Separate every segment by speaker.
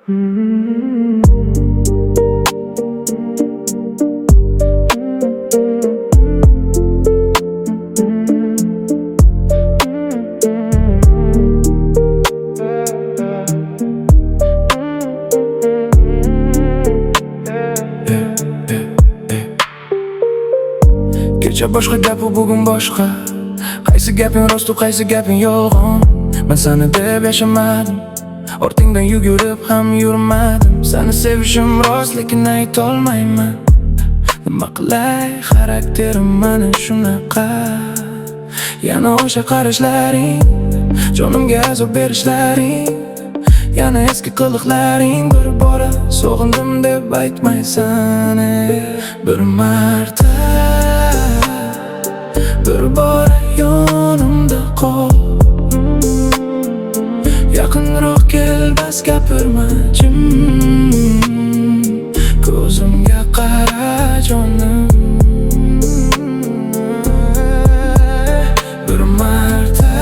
Speaker 1: Kecha boshqa gap u bugun boshqa. Qaysi gaping rost u qaysi gaping yolg'on. Men seni deb yashamadim, ortingdan yugurib ham yurmadim. Seni sevishim rost lekin aytolmayman. Nima qilay, xarakterim mana shunaqa. Yana o'sha qarashlaring, jonimga azob berishlaring, yana eski qiliqlaring. Bir bora sog'indim deb aytmaysan. Bir marta, bir bora yonimda qol. Yaqinroq kel, bas gapirma jim. Ko'zimga qara jonim. Bir marta,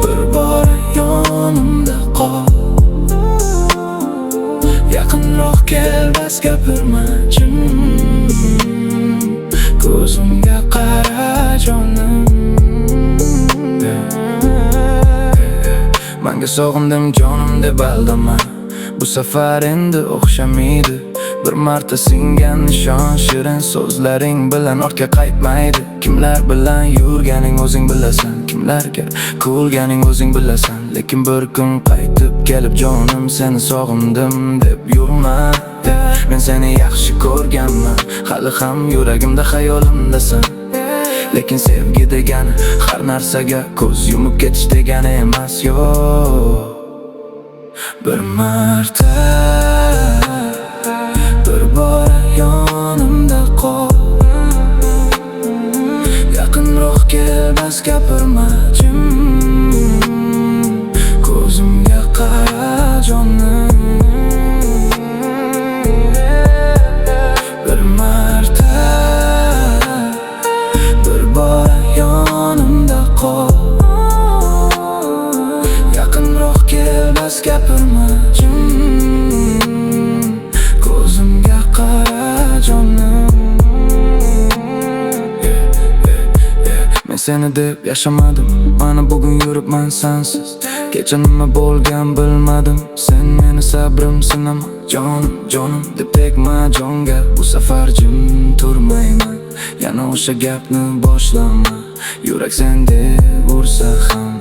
Speaker 1: bir bora yonimda qol. Yaqinroq kel, bas gapirma jim. Ko'zimga qara jonim. Manga sog'indim jonim deb aldama. Bu safar endi o'xshamaydi. Bir marta singan nishon, shirin so'zlaring bilan ortga qaytmaydi. Kimlar bilan yurganing o'zing bilasan, kimlarga kulganing o'zing bilasan. Lekin bir kun qaytib kelib jonim seni sog'indim deb yurma. Men seni yaxshi ko'rganman, hali ham yuragimda xayolimdasan. Lekin sevgi degani har narsaga ko'z yumib ketish degani emas, yo'q. Bir marta, bir bora yonimda qol. Yaqinroq kel, bas gapirma jim. Ko'zimga qara jonim. Bir marta, bir bora yonimda qol. Yaqinroq kel, bas gapirma jim. Ko'zimga qara jonim. Men seni deb yashamadim, mana bugun yuribman sensiz. Kecha nima bo'lgan bilmadim, sen meni sabrim sinama. Jonim, jonim deb tegma jonga. Bu safar jim turmayman, yana o'sha gapni boshlama. Yurak sen deb ursa ham